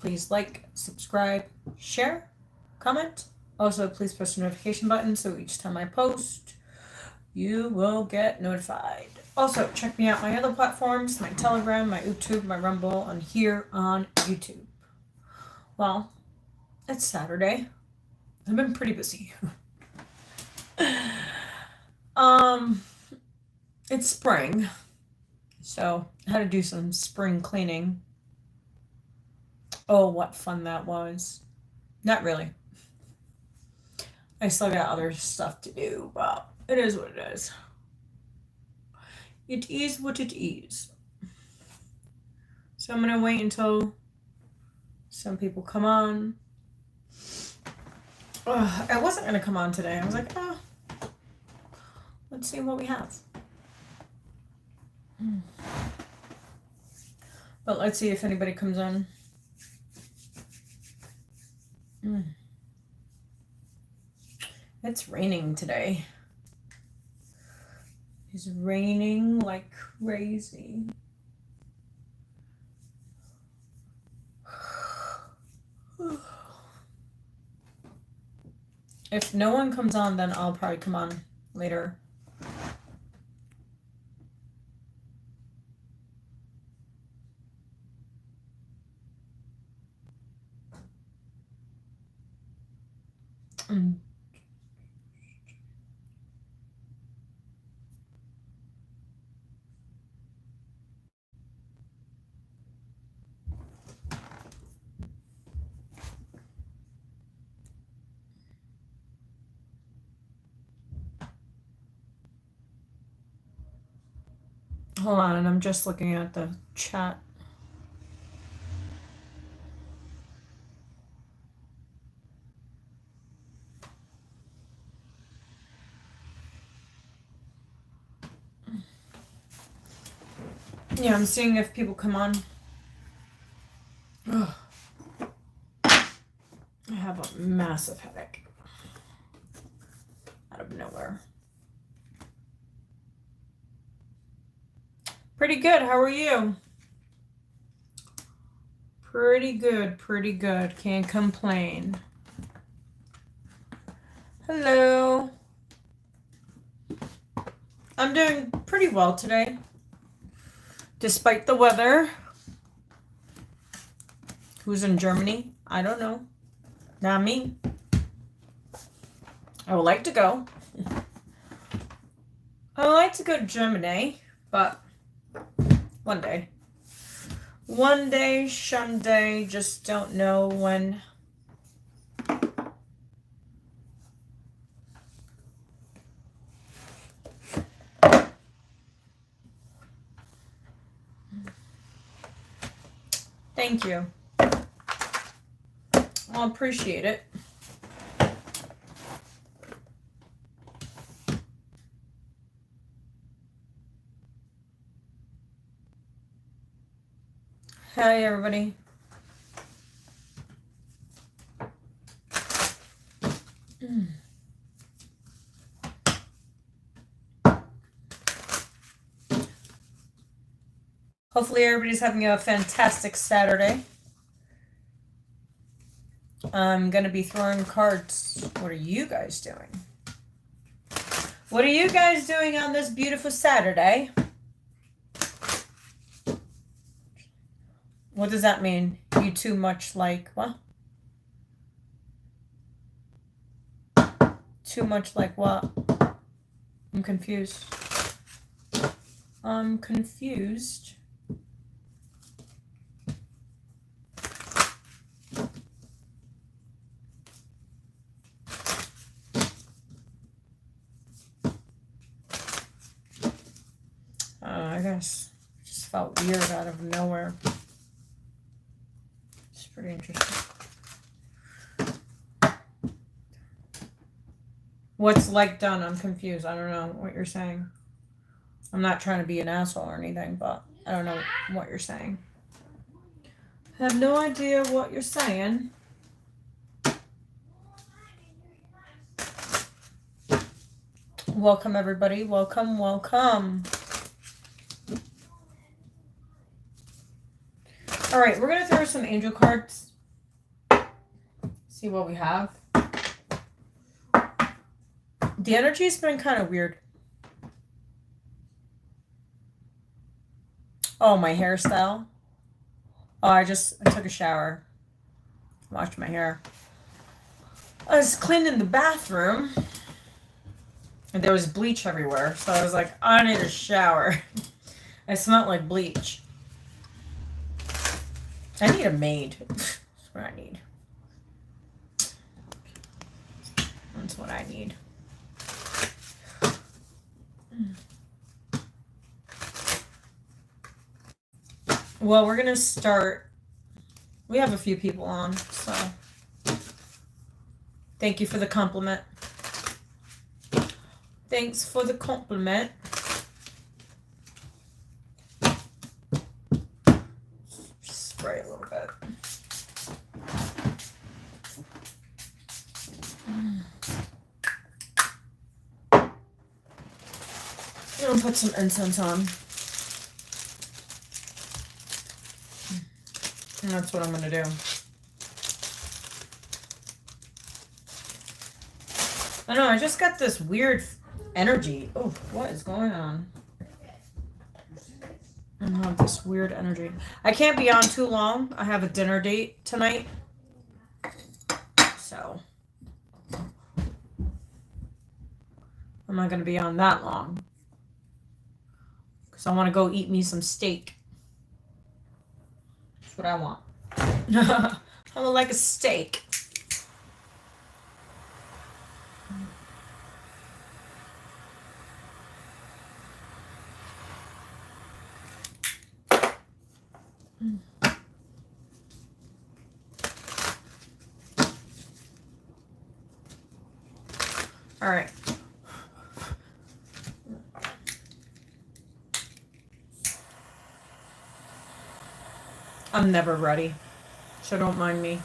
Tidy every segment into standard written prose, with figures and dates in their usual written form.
Please like, subscribe, share, comment. Also, please press the notification button so each time I post, you will get notified. Also, check me out my other platforms, my Telegram, my YouTube, my Rumble, and here on YouTube. Well, it's Saturday. I've been pretty busy. It's spring, so I had to do some spring cleaning. Oh, what fun that was. Not really. I still got other stuff to do, but it is what it is. It is what it is. So I'm gonna wait until some people come on. I wasn't gonna come on today. I was like, let's see what we have. But let's see if anybody comes on. It's raining today. It's raining like crazy. If no one comes on, then I'll probably come on later. Hold on, and I'm just looking at the chat. Yeah, I'm seeing if people come on. Ugh. I have a massive headache. Out of nowhere. Pretty good. How are you? Pretty good. Pretty good. Can't complain. Hello. I'm doing pretty well today. Despite the weather. Who's in Germany? I don't know. Not me. I would like to go. I would like to go to Germany, but one day. One day, someday, just don't know when. Thank you. I'll appreciate it. Hi, everybody. Hopefully everybody's having a fantastic Saturday. I'm going to be throwing cards. What are you guys doing? What are you guys doing on this beautiful Saturday? What does that mean? You too much like what? Too much like what? I'm confused. I'm confused. I guess it just felt weird out of nowhere. It's pretty interesting. What's like done? I'm confused. I don't know what you're saying. I'm not trying to be an asshole or anything, but I don't know what you're saying. I have no idea what you're saying. Welcome, everybody. Welcome, welcome. All right, we're going to throw some angel cards. See what we have. The energy's been kind of weird. Oh, my hairstyle. Oh, I took a shower. Washed my hair. I was cleaning the bathroom. And there was bleach everywhere. So I was like, I need a shower. I smelled like bleach. I need a maid. That's what I need. That's what I need. Well, we're going to start. We have a few people on, so thank you for the compliment. Thanks for the compliment. Spray a little bit. I'm going to put some incense on. And that's what I'm going to do. I don't know, I just got this weird energy. Oh, what is going on? I have this weird energy. I can't be on too long. I have a dinner date tonight. So I'm not going to be on that long. Because I want to go eat me some steak. That's what I want. I would like a steak. All right. I'm never ready, so don't mind me.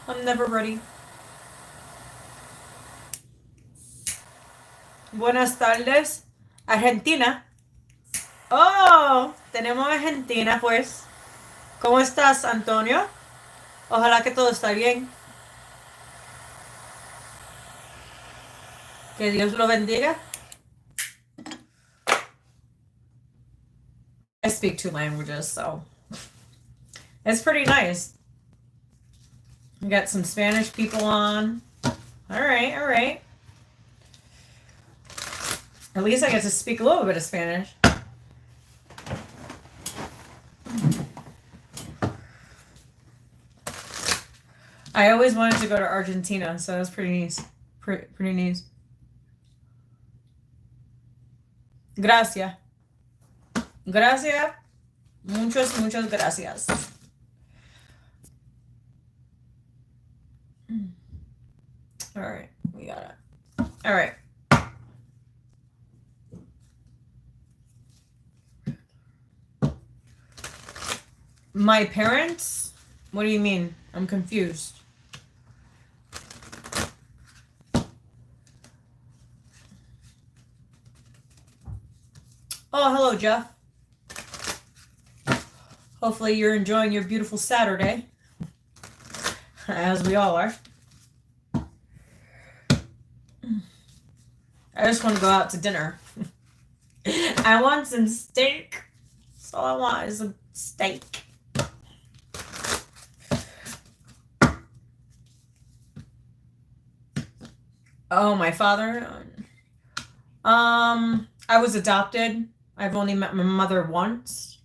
I'm never ready. Buenas tardes, Argentina. Oh, tenemos Argentina, pues. ¿Cómo estás, Antonio? Ojalá que todo está bien. Que Dios lo bendiga. I speak 2 languages, so it's pretty nice. We got some Spanish people on. All right, all right. At least I get to speak a little bit of Spanish. I always wanted to go to Argentina, so it was pretty nice. Pretty nice. Gracias. Gracias. Muchas gracias. All right, we got it. All right. My parents? What do you mean? I'm confused. Oh, hello, Jeff. Hopefully you're enjoying your beautiful Saturday, as we all are. I just want to go out to dinner. I want some steak. That's all I want is a steak. Oh, my father? I was adopted. I've only met my mother once.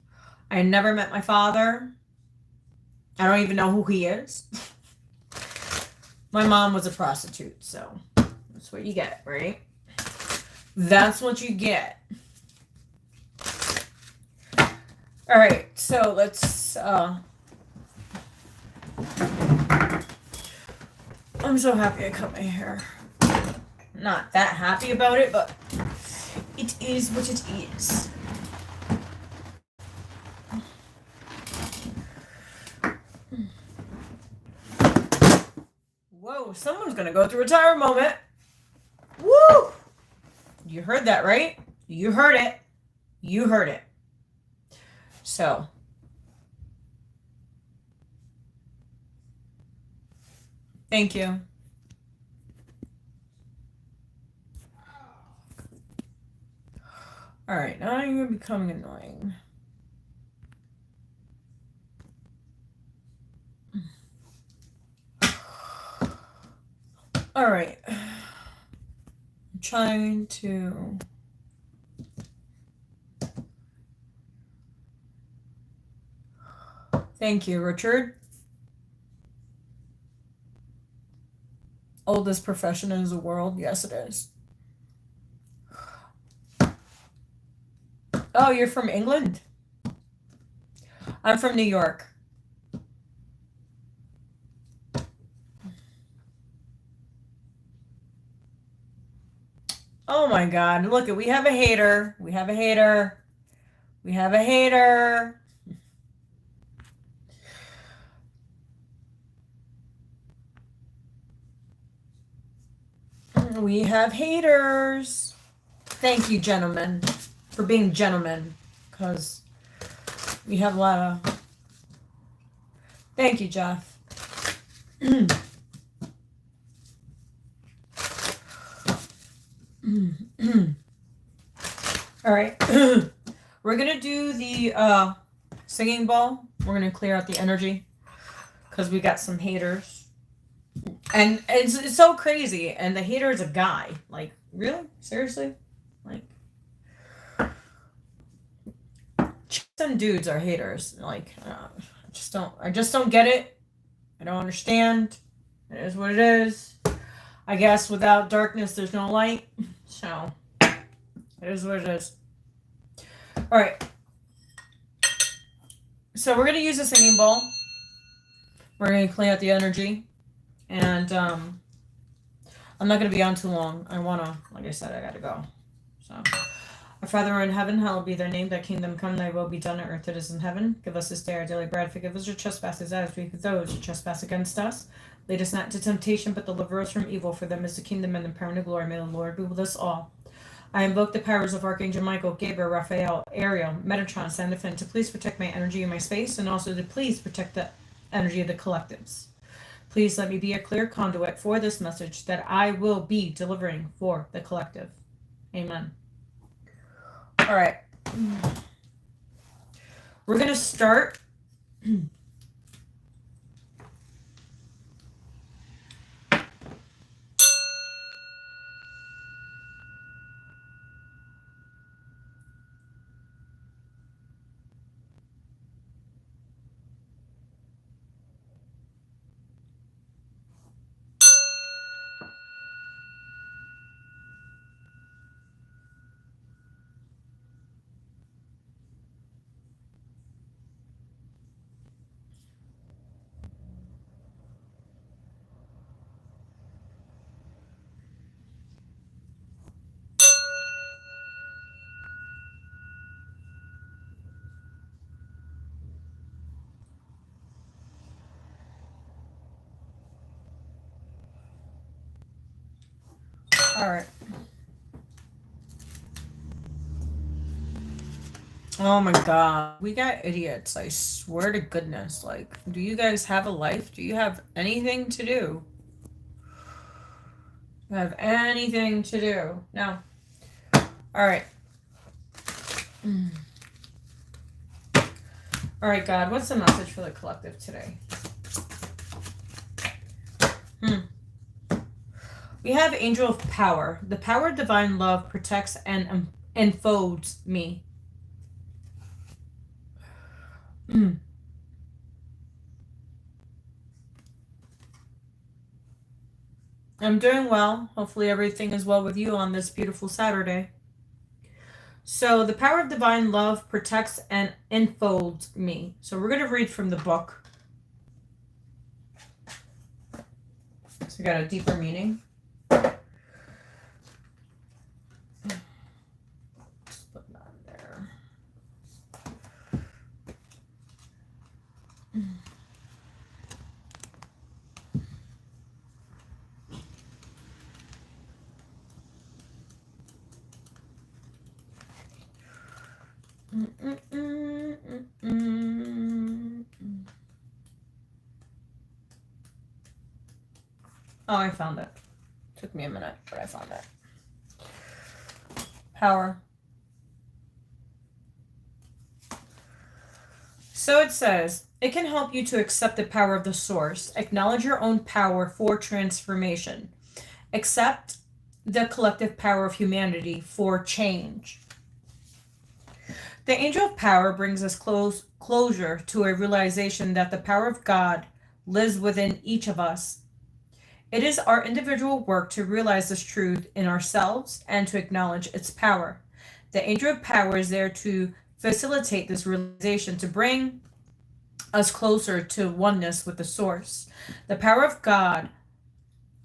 I never met my father. I don't even know who he is. My mom was a prostitute, so that's what you get, right? That's what you get. All right, so let's, I'm so happy I cut my hair. Not that happy about it, but it is what it is. Whoa, someone's gonna go through a tire moment. Woo! You heard that, right? You heard it. You heard it. So, Thank you. All right, now you're becoming annoying. All right. I'm trying to... Thank you, Richard. Oldest profession in the world? Yes, it is. Oh, you're from England? I'm from New York. Oh my God. Look, we have a hater. We have a hater. We have a hater. We have haters. Thank you, gentlemen, for being gentlemen, because we have a lot of... Thank you, Jeff. All right. We're going to do the singing bowl. We're going to clear out the energy because we got some haters. And it's so crazy. And the hater is a guy. Like, really? Seriously? Like, chicks and dudes are haters. Like, I just don't get it. I don't understand. It is what it is. I guess without darkness, there's no light. So, it is what it is. All right. So we're going to use a singing bowl. We're going to clean out the energy. And I'm not going to be on too long. I want to, like I said, I got to go. So, our Father who art in heaven, hallowed be thy name. Thy kingdom come, thy will be done on earth as it is in heaven. Give us this day our daily bread. Forgive us our trespasses as we forgive those who trespass against us. Lead us not into temptation, but deliver us from evil. For them is the kingdom and the power and the glory. May the Lord be with us all. I invoke the powers of Archangel Michael, Gabriel, Raphael, Ariel, Metatron, Sandalphon to please protect my energy and my space, and also to please protect the energy of the collectives. Please let me be a clear conduit for this message that I will be delivering for the collective. Amen. All right. We're going to start. All right. Oh my God. We got idiots. I swear to goodness. Like, do you guys have a life? Do you have anything to do? You have anything to do? No. All right. All right, God. What's the message for the collective today? We have Angel of Power. The power of divine love protects and enfolds me. I'm doing well. Hopefully everything is well with you on this beautiful Saturday. So the power of divine love protects and enfolds me. So we're going to read from the book. So we got a deeper meaning. Just put that there. Oh, I found it. Took me a minute, but I found it. Power. So it says, it can help you to accept the power of the source, acknowledge your own power for transformation, accept the collective power of humanity for change. The angel of power brings us closure to a realization that the power of God lives within each of us. It is our individual work to realize this truth in ourselves and to acknowledge its power. The angel of power is there to facilitate this realization, to bring us closer to oneness with the source. The power of God,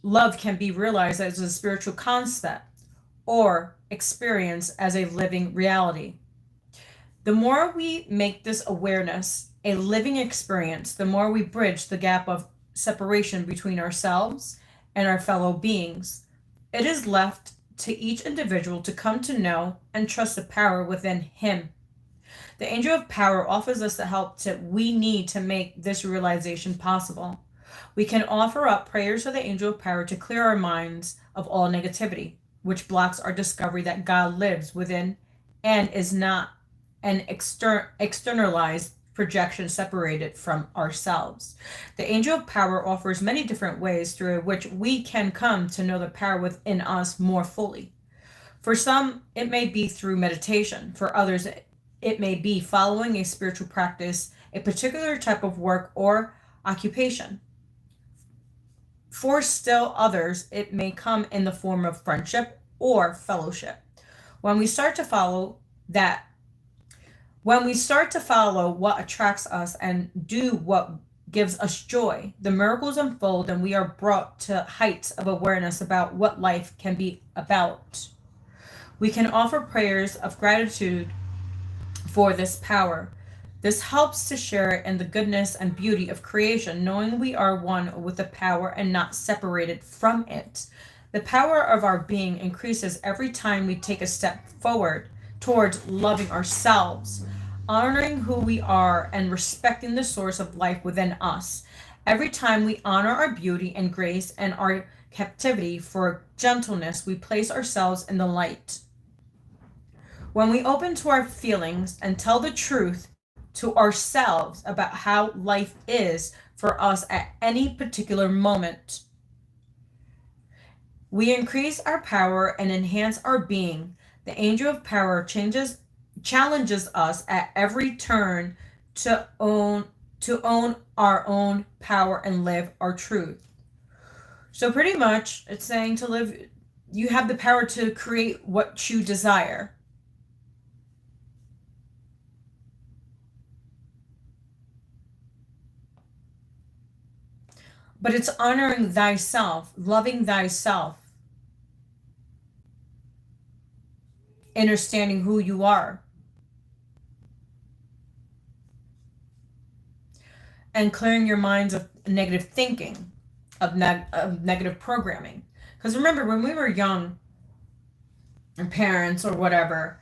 love, can be realized as a spiritual concept or experienced as a living reality. The more we make this awareness a living experience, the more we bridge the gap of separation between ourselves and our fellow beings. It is left to each individual to come to know and trust the power within him. The angel of power offers us the help that we need to make this realization possible. We can offer up prayers to the angel of power to clear our minds of all negativity, which blocks our discovery that God lives within and is not an externalized projection separated from ourselves. The angel of power offers many different ways through which we can come to know the power within us more fully. For some, it may be through meditation. For others, it may be following a spiritual practice, a particular type of work or occupation. For still others, it may come in the form of friendship or fellowship. When we start to follow what attracts us and do what gives us joy, the miracles unfold and we are brought to heights of awareness about what life can be about. We can offer prayers of gratitude for this power. This helps to share in the goodness and beauty of creation, knowing we are one with the power and not separated from it. The power of our being increases every time we take a step forward towards loving ourselves, honoring who we are, and respecting the source of life within us. Every time we honor our beauty and grace and our captivity for gentleness, we place ourselves in the light. When we open to our feelings and tell the truth to ourselves about how life is for us at any particular moment, we increase our power and enhance our being. The angel of power challenges us at every turn to own our own power and live our truth. So pretty much it's saying to live, you have the power to create what you desire. But it's honoring thyself, loving thyself, understanding who you are, and clearing your minds of negative thinking, of negative programming. Because remember, when we were young, our parents or whatever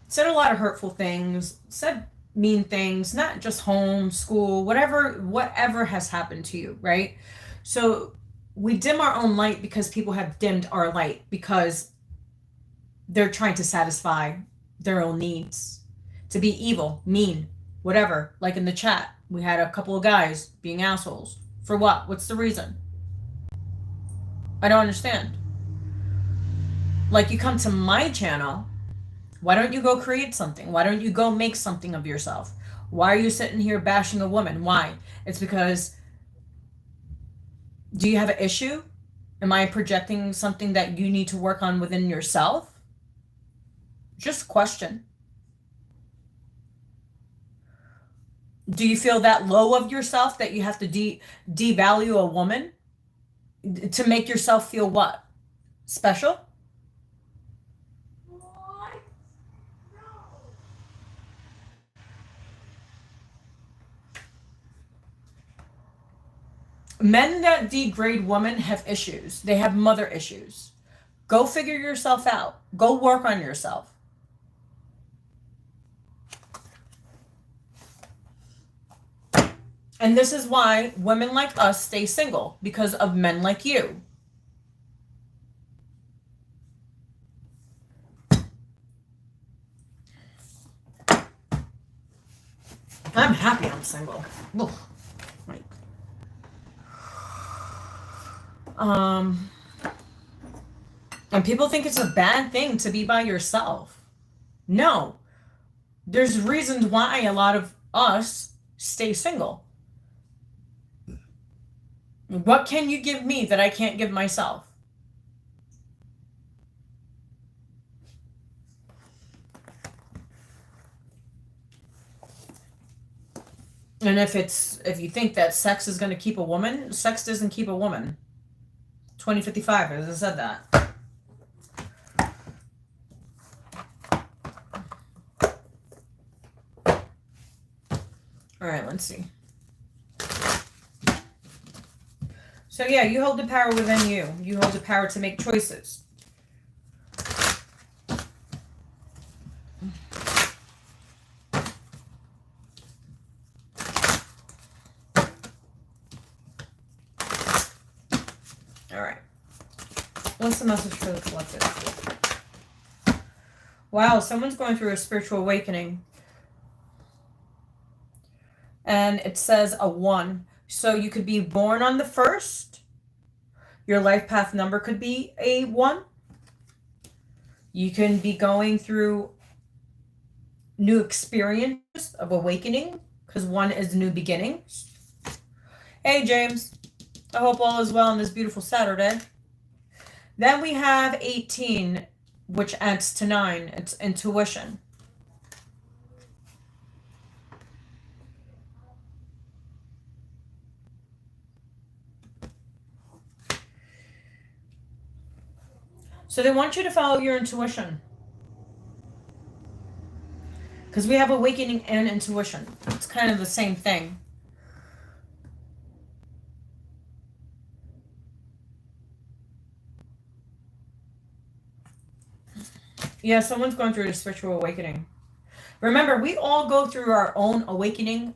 said a lot of hurtful things, said mean things, not just home, school, whatever has happened to you, right? So we dim our own light because people have dimmed our light because they're trying to satisfy their own needs, to be evil, mean, whatever. Like in the chat, we had a couple of guys being assholes. For what? What's the reason? I don't understand. Like, you come to my channel, why don't you go create something? Why don't you go make something of yourself? Why are you sitting here bashing a woman? Why? It's because, do you have an issue? Am I projecting something that you need to work on within yourself? Just a question. Do you feel that low of yourself that you have to devalue a woman to make yourself feel what? Special? Men that degrade women have issues. They have mother issues. Go figure yourself out. Go work on yourself. And this is why women like us stay single, because of men like you. I'm happy I'm single. Ugh. Like, and people think it's a bad thing to be by yourself. No. There's reasons why a lot of us stay single. What can you give me that I can't give myself? And if you think that sex is going to keep a woman, sex doesn't keep a woman. 2055, as I said that. All right, let's see. So yeah, you hold the power within you. You hold the power to make choices. All right. What's the message for the collective? Wow, someone's going through a spiritual awakening. And it says a 1. So you could be born on the 1st. Your life path number could be a 1. You can be going through new experiences of awakening, because 1 is new beginnings. Hey, James. I hope all is well on this beautiful Saturday. Then we have 18, which adds to 9. It's intuition. So they want you to follow your intuition. Because we have awakening and intuition. It's kind of the same thing. Yeah, someone's going through a spiritual awakening. Remember, we all go through our own awakening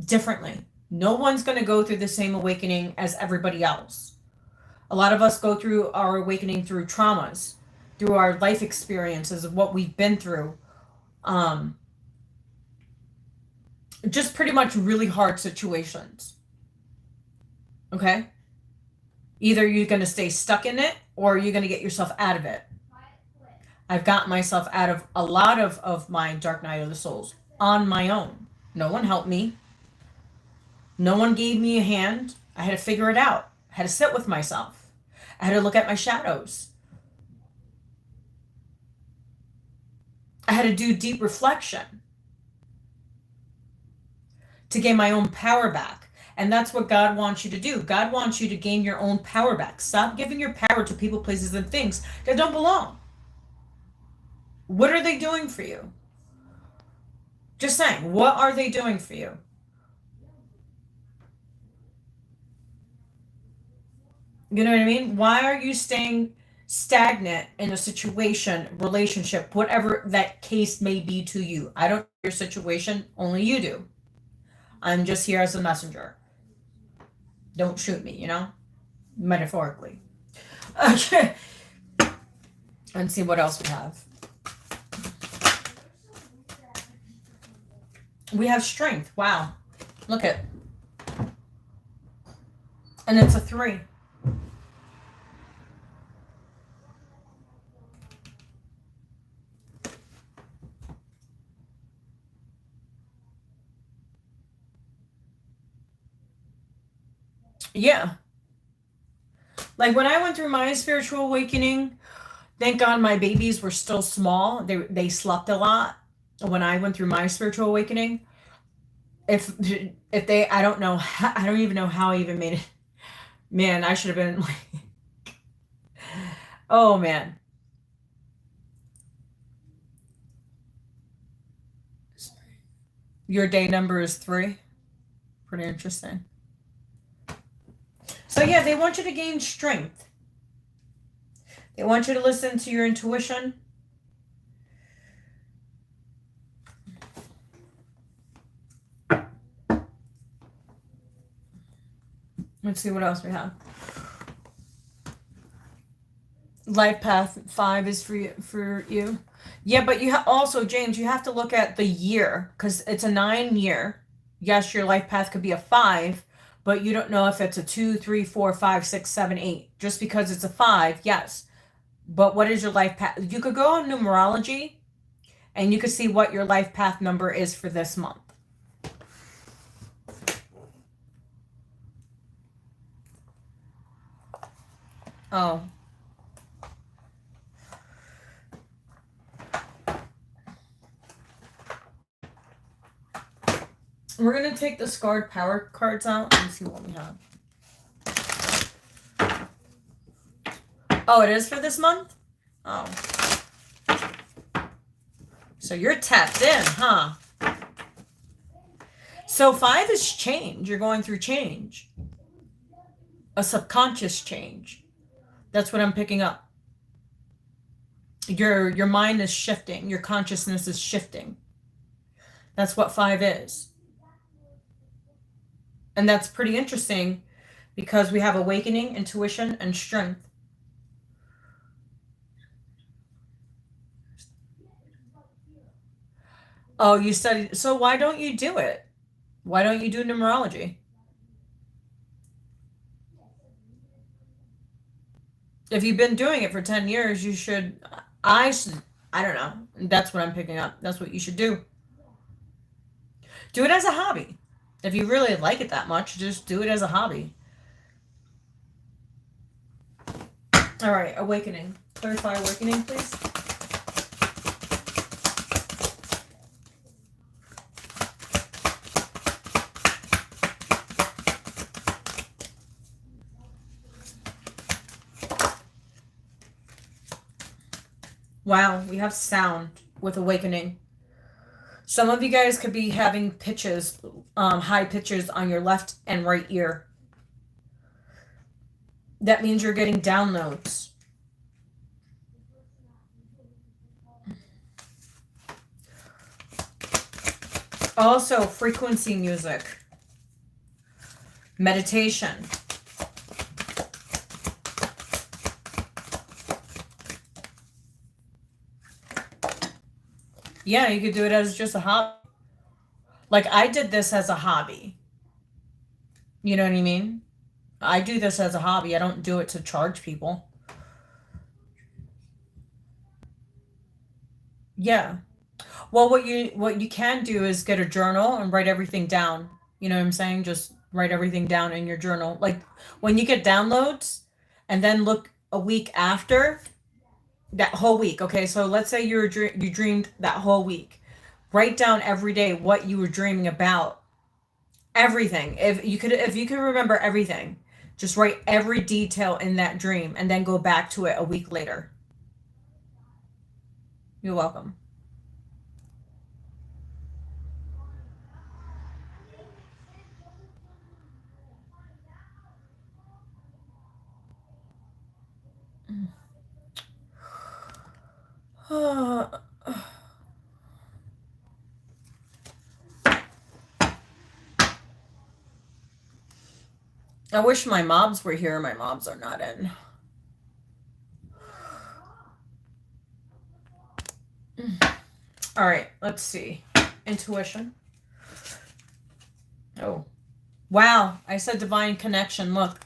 differently. No one's going to go through the same awakening as everybody else. A lot of us go through our awakening through traumas, through our life experiences of what we've been through. Just pretty much really hard situations. Okay? Either you're going to stay stuck in it or you're going to get yourself out of it. I've got myself out of a lot of my dark night of the souls on my own. No one helped me. No one gave me a hand. I had to figure it out. I had to sit with myself. I had to look at my shadows. I had to do deep reflection to gain my own power back. And that's what God wants you to do. God wants you to gain your own power back. Stop giving your power to people, places, and things that don't belong. What are they doing for you? Just saying, what are they doing for you? You know what I mean? Why are you staying stagnant in a situation, relationship, whatever that case may be to you? I don't know your situation, only you do. I'm just here as a messenger. Don't shoot me, you know? Metaphorically. Okay. And see what else we have. We have strength. Wow. Look at. And it's a 3. Yeah. Like when I went through my spiritual awakening, thank God my babies were still small. They slept a lot when I went through my spiritual awakening. If they, I don't know, I don't even know how I even made it. Man, I should have been like, oh man. Your day number is 3. Pretty interesting. So yeah, they want you to gain strength. They want you to listen to your intuition. Let's see what else we have. Life path 5 is for you. Yeah, but you also, James, you have to look at the year, because it's a 9-year. Yes, your life path could be a 5, but you don't know if it's a 2, 3, 4, 5, 6, 7, 8. Just because it's a 5, yes. But what is your life path? You could go on numerology and you could see what your life path number is for this month. Oh. We're going to take the scarred power cards out and see what we have. Oh, it is for this month? Oh. So you're tapped in, huh? So 5 is change. You're going through change. A subconscious change. That's what I'm picking up. Your mind is shifting. Your consciousness is shifting. That's what 5 is. And that's pretty interesting because we have awakening, intuition, and strength. Oh, you studied. So why don't you do it? Why don't you do numerology? If you've been doing it for 10 years, you should. I don't know. That's what I'm picking up. That's what you should do. Do it as a hobby. If you really like it that much, just do it as a hobby. All right, awakening. Clarify awakening, please. Wow, we have sound with awakening. Some of you guys could be having pitches, high pitches on your left and right ear. That means you're getting downloads. Also, frequency music. Meditation. Yeah, you could do it as just a hobby. Like, I did this as a hobby. You know what I mean? I do this as a hobby. I don't do it to charge people. Yeah. Well, what you can do is get a journal and write everything down. You know what I'm saying? Just write everything down in your journal. Like, when you get downloads, and then look a week after, that whole week. Okay, so let's say you dreamed that whole week. Write down every day what you were dreaming about. Everything. If you could remember everything, just write every detail in that dream and then go back to it a week later. You're welcome. I wish my mobs were here. My mobs are not in. All right, let's see. Intuition. Oh. Wow, I said divine connection. Look.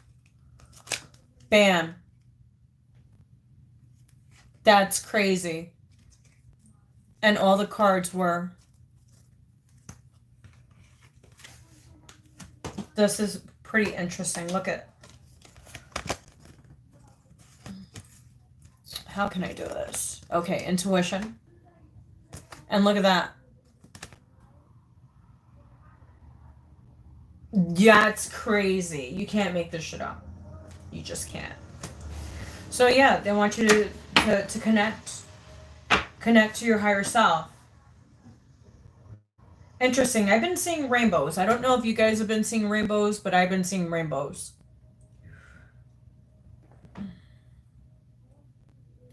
Bam. That's crazy. And all the cards were. This is pretty interesting. Look at. How can I do this? Okay, intuition. And look at that. Yeah, it's crazy. You can't make this shit up. You just can't. So yeah, they want you to connect to your higher self. Interesting. I've been seeing rainbows. I don't know if you guys have been seeing rainbows, but I've been seeing rainbows.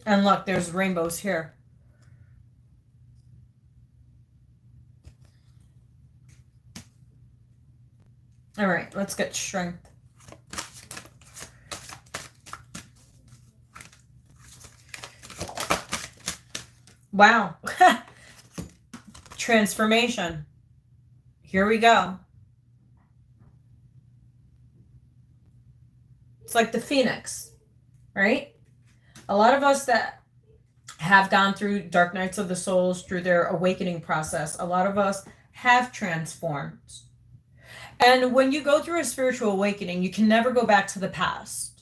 And look, there's rainbows here. All right, let's get strength. Wow. Transformation. Here we go. It's like the phoenix, right? A lot of us that have gone through dark nights of the souls, through their awakening process, a lot of us have transformed. And when you go through a spiritual awakening, you can never go back to the past.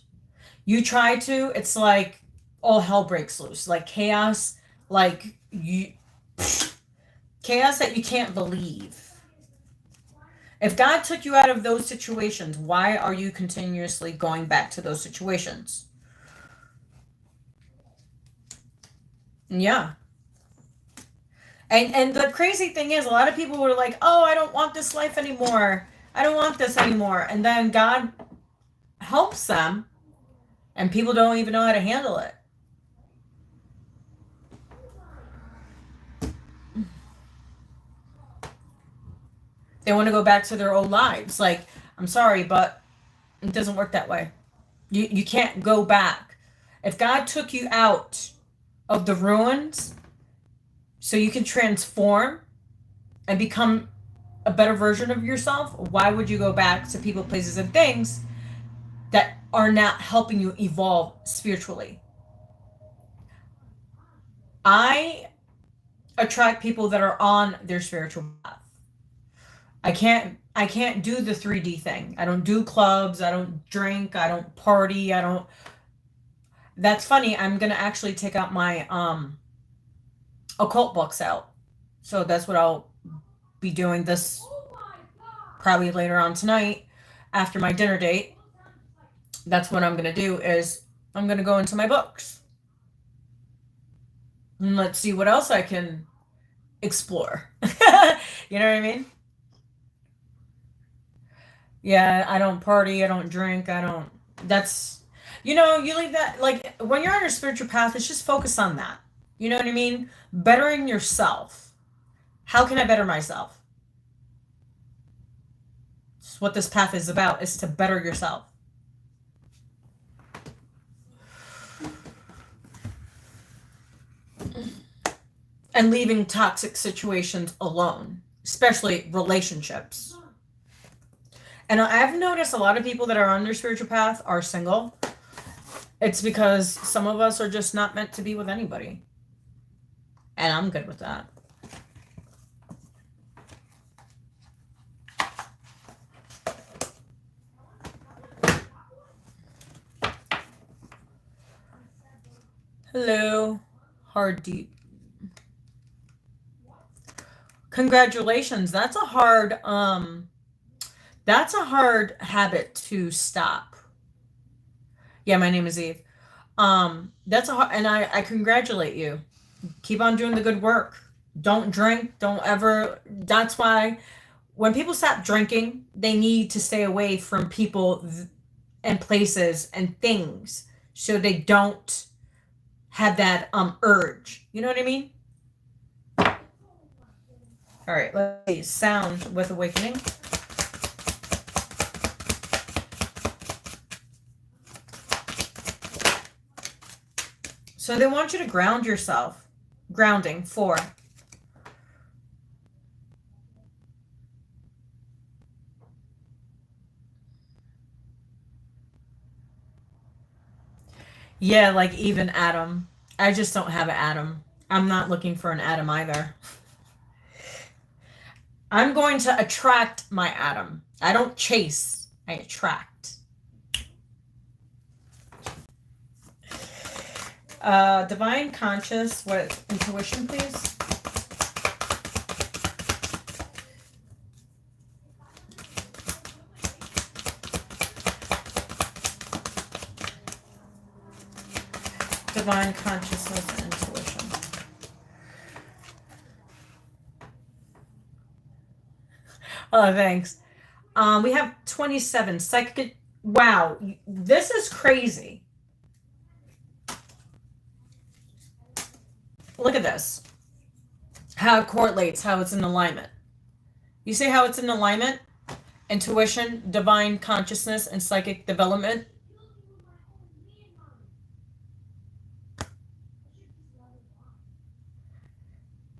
You try to, it's like all hell breaks loose, like chaos, like chaos that you can't believe. If God took you out of those situations, why are you continuously going back to those situations? Yeah. And the crazy thing is, a lot of people were like, oh, I don't want this life anymore. I don't want this anymore. And then God helps them, and people don't even know how to handle it. They want to go back to their old lives. Like, I'm sorry, but it doesn't work that way. You can't go back. If God took you out of the ruins so you can transform and become a better version of yourself, why would you go back to people, places, and things that are not helping you evolve spiritually? I attract people that are on their spiritual path. I can't do the 3D thing. I don't do clubs, I don't drink, I don't party, I don't. That's funny. I'm going to actually take out my occult books out. So that's what I'll be doing this probably later on tonight after my dinner date. That's what I'm going to do, is I'm going to go into my books. And let's see what else I can explore. You know what I mean? Yeah, I don't party, I don't drink, I don't. That's, you leave that, like, when you're on your spiritual path, it's just focus on that. You know what I mean? Bettering yourself. How can I better myself? It's what this path is about, is to better yourself. And leaving toxic situations alone, especially relationships. And I've noticed a lot of people that are on their spiritual path are single. It's because some of us are just not meant to be with anybody. And I'm good with that. Hello, hard deep. Congratulations. That's a hard habit to stop. Yeah, my name is Eve. That's a hard, and I congratulate you. Keep on doing the good work. Don't drink. Don't ever. That's why when people stop drinking, they need to stay away from people and places and things so they don't have that urge. You know what I mean? All right, let's see. Sound with awakening. So they want you to ground yourself. Grounding, 4. Yeah, like even Adam. I just don't have an Adam. I'm not looking for an Adam either. I'm going to attract my Adam. I don't chase, I attract. Divine conscious, what, intuition, please? Divine consciousness and intuition. Oh, thanks. We have 27. Psychic. Wow, this is crazy. Look at this. How it correlates, how it's in alignment. You see how it's in alignment? Intuition, divine consciousness, and psychic development.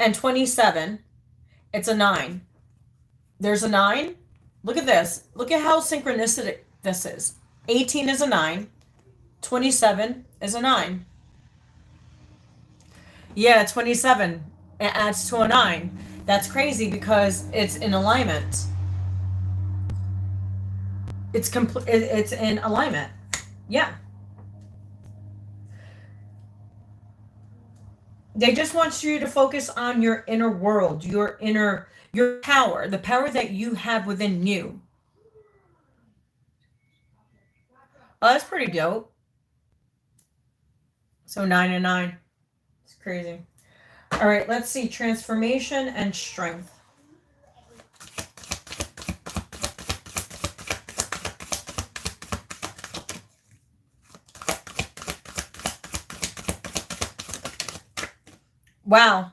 and 27, it's a 9. There's a 9. Look at this. Look at how synchronistic this is. 18 is a 9. 27 is a 9. Yeah, 27. It adds to a 9. That's crazy because it's in alignment. It's in alignment. Yeah. They just want you to focus on your inner world, your power, the power that you have within you. Oh, that's pretty dope. So 9 and 9. It's crazy. All right, let's see. Transformation and strength. Wow.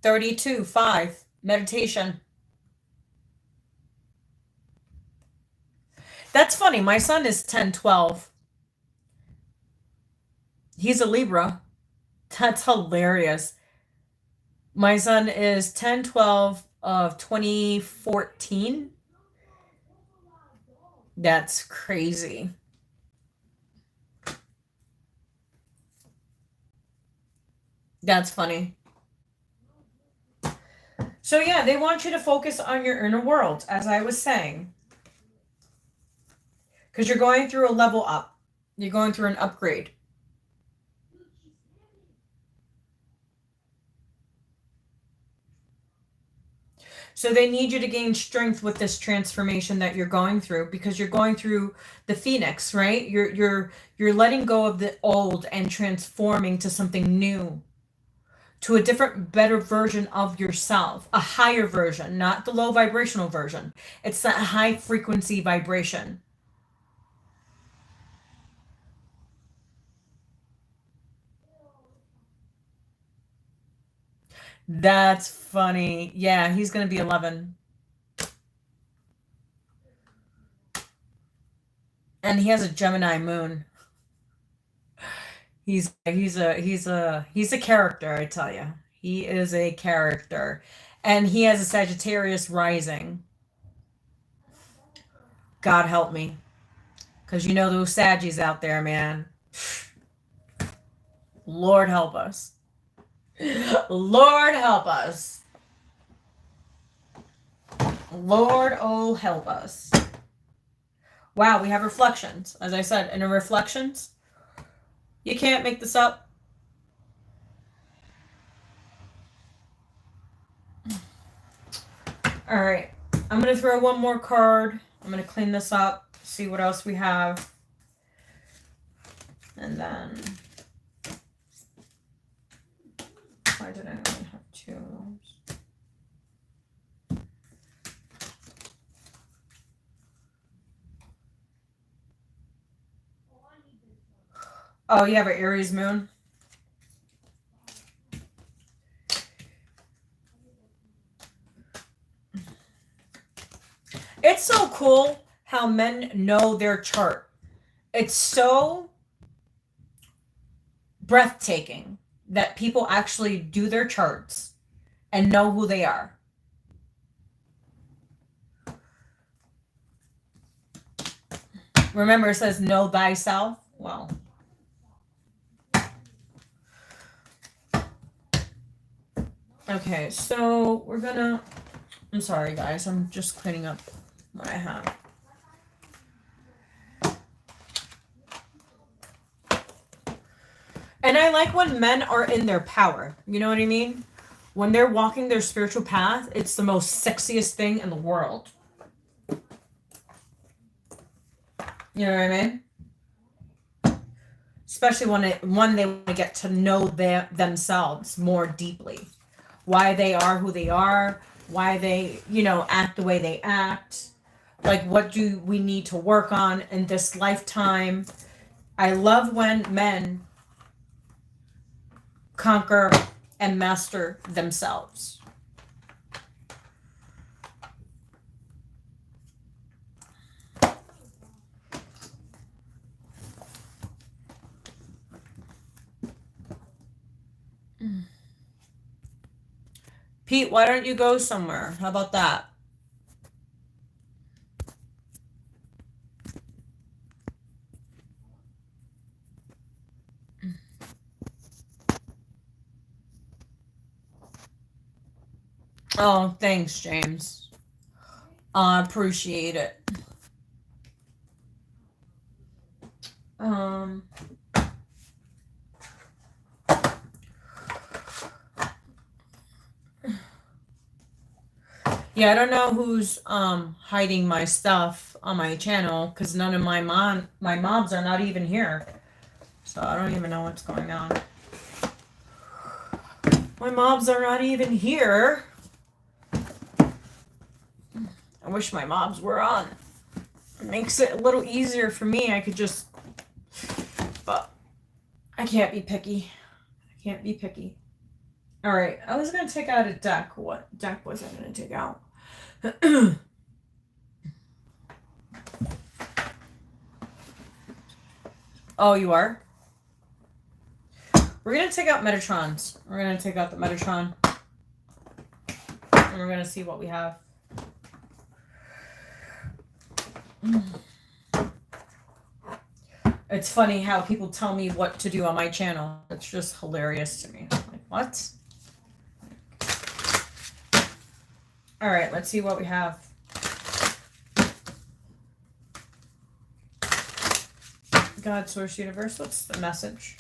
32, 5. Meditation. That's funny. My son is 10, 12. He's a Libra. That's hilarious. My son is 10, 12 of 2014. That's crazy. That's funny. So yeah, they want you to focus on your inner world, as I was saying. Because you're going through a level up. You're going through an upgrade. So they need you to gain strength with this transformation that you're going through, because you're going through the phoenix, right? You're letting go of the old and transforming to something new, to a different, better version of yourself, a higher version, not the low vibrational version. It's that high frequency vibration. That's funny. Yeah, he's going to be 11. And he has a Gemini moon. He's a character, I tell you. He is a character. And he has a Sagittarius rising. God help me. Because you know those Saggies out there, man. Lord help us. Lord help us. Lord, oh, help us. Wow, we have reflections. As I said, in the reflections, you can't make this up. All right. I'm going to throw one more card. I'm going to clean this up, see what else we have. And then... why did I only have 2 of those? Oh, you have an Aries moon? It's so cool how men know their chart. It's so breathtaking that people actually do their charts and know who they are. Remember, it says know thyself. Well, okay, so we're gonna... I'm sorry, guys. I'm just cleaning up what I have. And I like when men are in their power. You know what I mean? When they're walking their spiritual path, it's the most sexiest thing in the world. You know what I mean? Especially when they want to get to know themselves more deeply. Why they are who they are. Why they, act the way they act. Like, what do we need to work on in this lifetime? I love when men conquer and master themselves. Pete, why don't you go somewhere? How about that? Oh, thanks, James. I appreciate it. Yeah, I don't know who's hiding my stuff on my channel because none of my mobs are not even here. So I don't even know what's going on. My mobs are not even here. I wish my mobs were on. It makes it a little easier for me. I could just, but I can't be picky. I can't be picky. All right, I was gonna take out a deck. What deck was I gonna take out? Oh, you are? We're gonna take out Metatrons. We're gonna take out the Metatron. And we're gonna see what we have. It's funny how people tell me what to do on my channel. It's just hilarious to me. I'm like, what? All right, let's see what we have. God, Source, Universe, what's the message?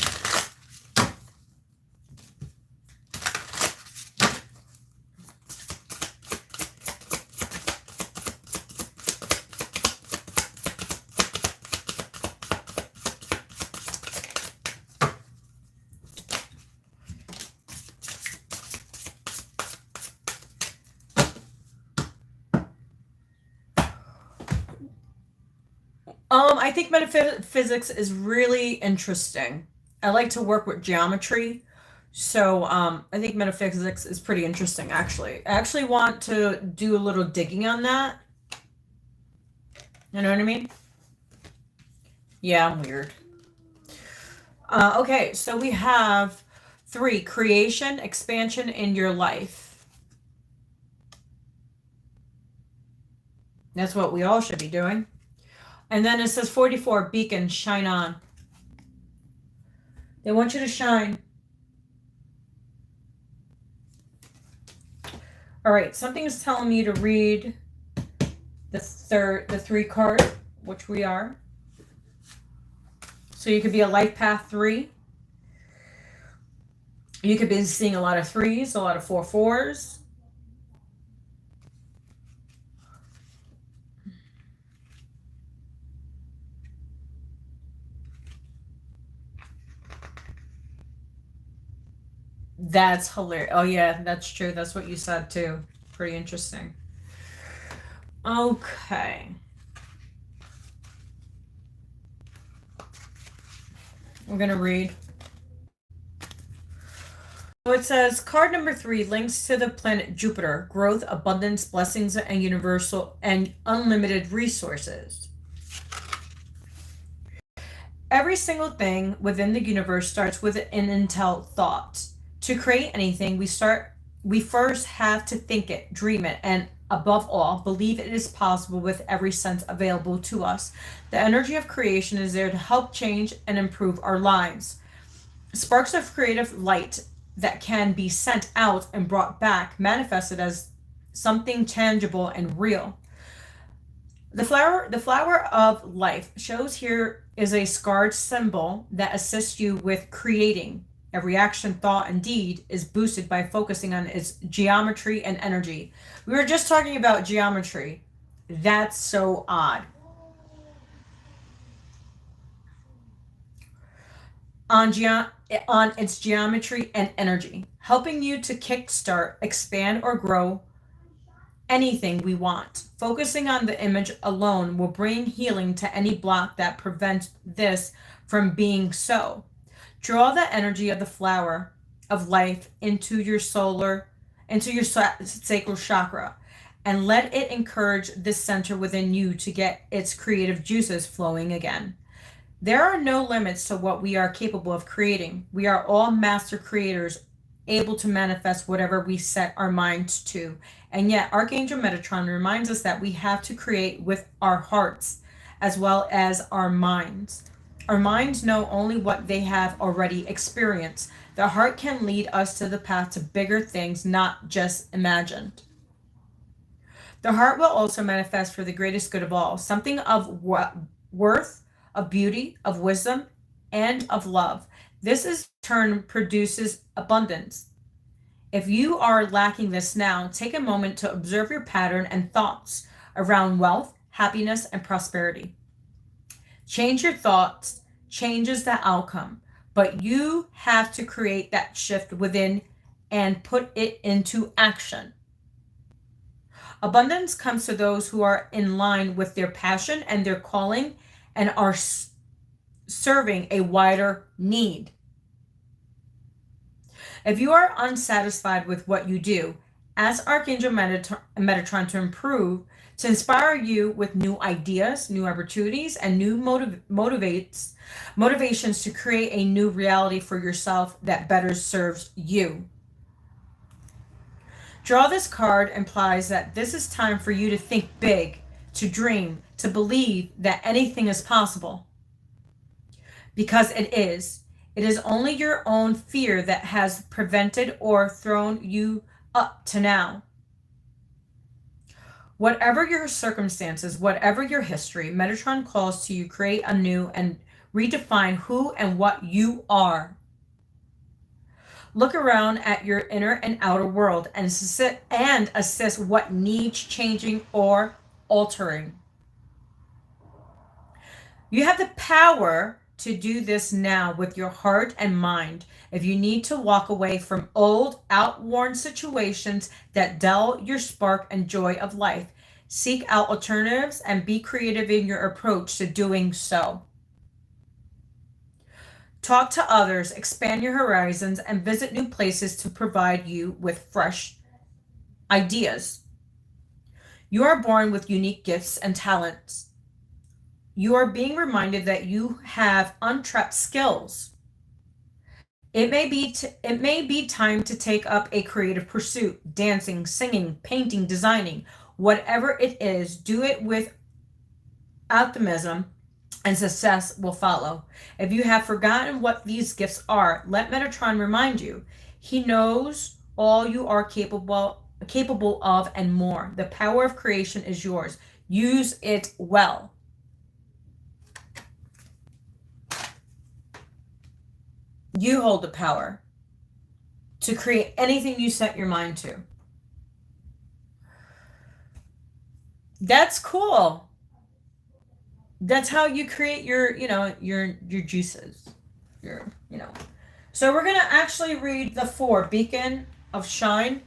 I think metaphysics is really interesting. I like to work with geometry. So I think metaphysics is pretty interesting, actually. I actually want to do a little digging on that. You know what I mean? Yeah, I'm weird. Okay, so we have 3, creation, expansion in your life. That's what we all should be doing. And then it says 44, beacon, shine on. They want you to shine. All right, something is telling me to read the 3 card, which we are. So you could be a life path 3. You could be seeing a lot of 3s, a lot of 4/4s. That's hilarious. Oh yeah, that's true. That's what you said too. Pretty interesting. Okay. I'm gonna read. So it says card number 3 links to the planet Jupiter, growth, abundance, blessings, and universal and unlimited resources. Every single thing within the universe starts with an intel thought. To create anything, we first have to think it, dream it, and above all, believe it is possible with every sense available to us. The energy of creation is there to help change and improve our lives. Sparks of creative light that can be sent out and brought back, manifested as something tangible and real. The flower of life shows here is a scarred symbol that assists you with creating. Every action, thought, and deed is boosted by focusing on its geometry and energy. We were just talking about geometry. That's so odd. On its geometry and energy, helping you to kickstart, expand, or grow anything we want. Focusing on the image alone will bring healing to any block that prevents this from being so. Draw the energy of the flower of life into your sacral chakra, and let it encourage this center within you to get its creative juices flowing again. There are no limits to what we are capable of creating. We are all master creators able to manifest whatever we set our minds to. And yet, Archangel Metatron reminds us that we have to create with our hearts as well as our minds. Our minds know only what they have already experienced. The heart can lead us to the path to bigger things, not just imagined. The heart will also manifest for the greatest good of all, something of worth, of beauty, of wisdom, and of love. This in turn produces abundance. If you are lacking this now, take a moment to observe your pattern and thoughts around wealth, happiness, and prosperity. Change your thoughts changes the outcome, but you have to create that shift within and put it into action. Abundance comes to those who are in line with their passion and their calling and are serving a wider need. If you are unsatisfied with what you do, ask Archangel Metatron to improve, to inspire you with new ideas, new opportunities, and new motivations to create a new reality for yourself that better serves you. Draw this card implies that this is time for you to think big, to dream, to believe that anything is possible. Because it is. It is only your own fear that has prevented or thrown you up to now. Whatever your circumstances, whatever your history, Metatron calls to you create anew and redefine who and what you are. Look around at your inner and outer world and assess what needs changing or altering. You have the power to do this now with your heart and mind. If you need to walk away from old, outworn situations that dull your spark and joy of life, seek out alternatives and be creative in your approach to doing so. Talk to others, expand your horizons, and visit new places to provide you with fresh ideas. You are born with unique gifts and talents. You are being reminded that you have untapped skills. It may be time to take up a creative pursuit, dancing, singing, painting, designing, whatever it is, do it with optimism and success will follow. If you have forgotten what these gifts are, let Metatron remind you. He knows all you are capable of and more. The power of creation is yours. Use it well. You hold the power to create anything you set your mind to. That's cool. That's how you create your juices. So we're going to actually read the 4 Beacon of Shine.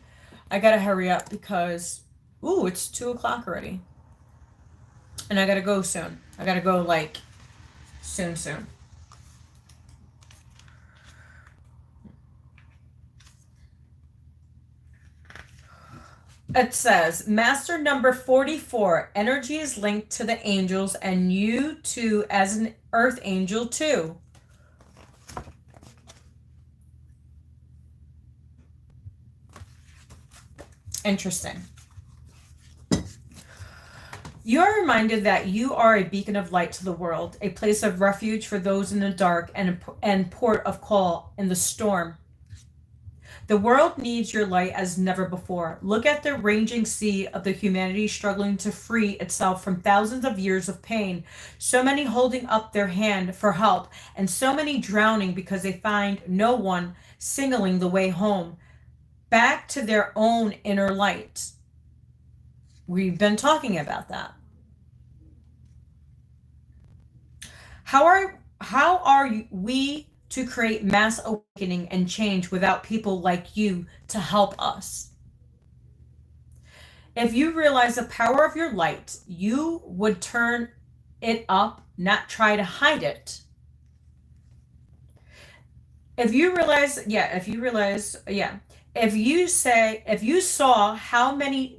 I got to hurry up because it's 2:00 already. And I got to go soon. I got to go like soon. It says, Master number 44, energy is linked to the angels and you too as an earth angel too. Interesting. You are reminded that you are a beacon of light to the world, a place of refuge for those in the dark and port of call in the storm. The world needs your light as never before. Look at the raging sea of the humanity struggling to free itself from thousands of years of pain. So many holding up their hand for help, and so many drowning because they find no one signaling the way home, back to their own inner light. We've been talking about that. How are we to create mass awakening and change without people like you to help us? If you realize the power of your light, you would turn it up, not try to hide it. If you saw how many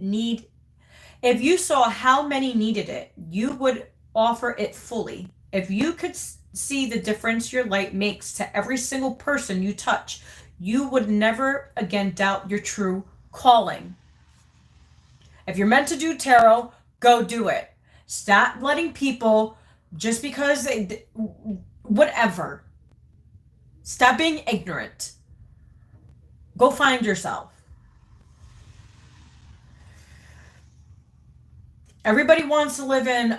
needed it, you would offer it fully. If you could see the difference your light makes to every single person you touch, you would never again doubt your true calling. If you're meant to do tarot, go do it. Stop letting people, just because they, whatever. Stop being ignorant. Go find yourself. Everybody wants to live in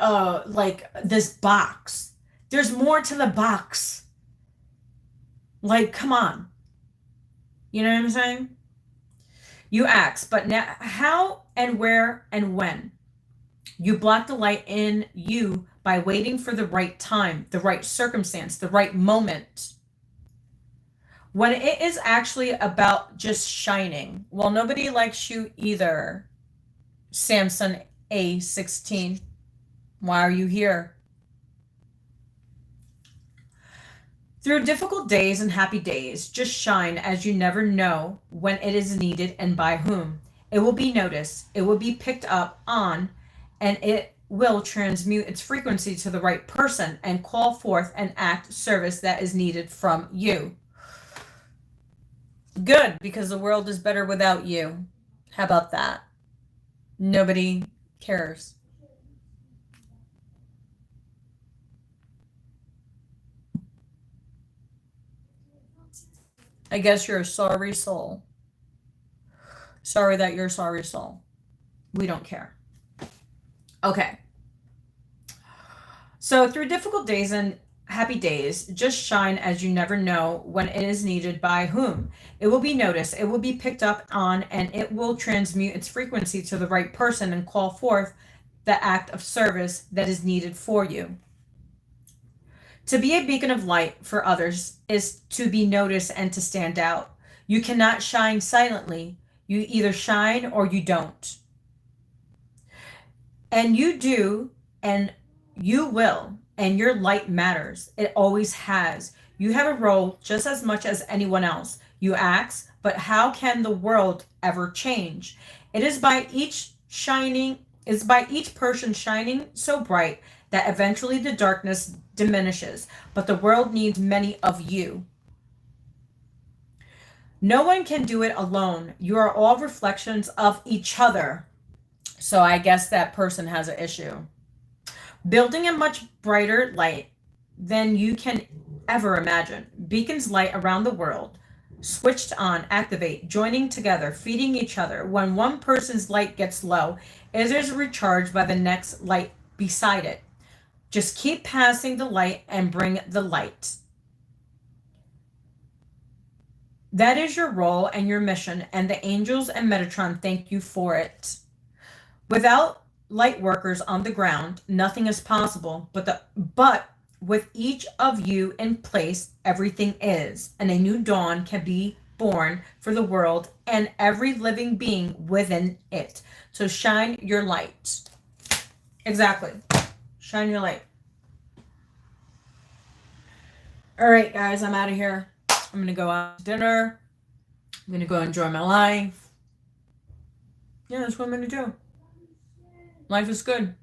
like this box. There's more to the box. Like, come on. You know what I'm saying? You ask, but now how and where and when? You block the light in you by waiting for the right time, the right circumstance, the right moment. When it is actually about just shining. Well, nobody likes you either, Samson A16. Why are you here? Through difficult days and happy days, just shine as you never know when it is needed and by whom. It will be noticed, it will be picked up on, and it will transmute its frequency to the right person and call forth an act service that is needed from you. Good, because the world is better without you. How about that? Nobody cares. I guess you're a sorry soul. Sorry that you're a sorry soul. We don't care. Okay. So through difficult days and happy days, just shine as you never know when it is needed by whom. It will be noticed, it will be picked up on, and it will transmute its frequency to the right person and call forth the act of service that is needed for you. To be a beacon of light for others is to be noticed and to stand out. You cannot shine silently. You either shine or you don't. And you do, and you will, and your light matters. It always has. You have a role just as much as anyone else. You ask, but how can the world ever change? It is by each person shining so bright that eventually the darkness diminishes, but the world needs many of you. No one can do it alone. You are all reflections of each other. So I guess that person has an issue. Building a much brighter light than you can ever imagine. Beacons light around the world. Switched on, activate, joining together, feeding each other. When one person's light gets low, it is recharged by the next light beside it. Just keep passing the light and bring the light. That is your role and your mission, and the angels and Metatron thank you for it. Without Lightworkers on the ground, nothing is possible, but with each of you in place, everything is, and a new dawn can be born for the world and every living being within it. So shine your light. Exactly. Shine your light. All right, guys, I'm out of here. I'm going to go out to dinner. I'm going to go enjoy my life. Yeah, that's what I'm going to do. Life is good.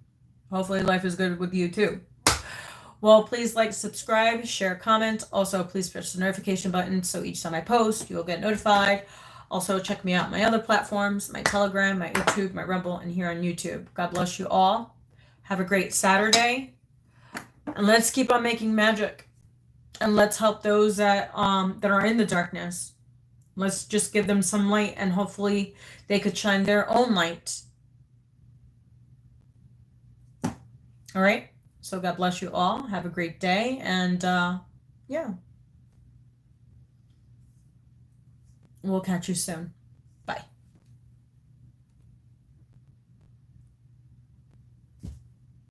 Hopefully life is good with you too. Well, please like, subscribe, share, comment. Also, please press the notification button so each time I post, you'll get notified. Also, check me out on my other platforms, my Telegram, my YouTube, my Rumble, and here on YouTube. God bless you all. Have a great Saturday. And let's keep on making magic. And let's help those that are in the darkness. Let's just give them some light, and hopefully they could shine their own light. All right. So God bless you all. Have a great day. And yeah. We'll catch you soon.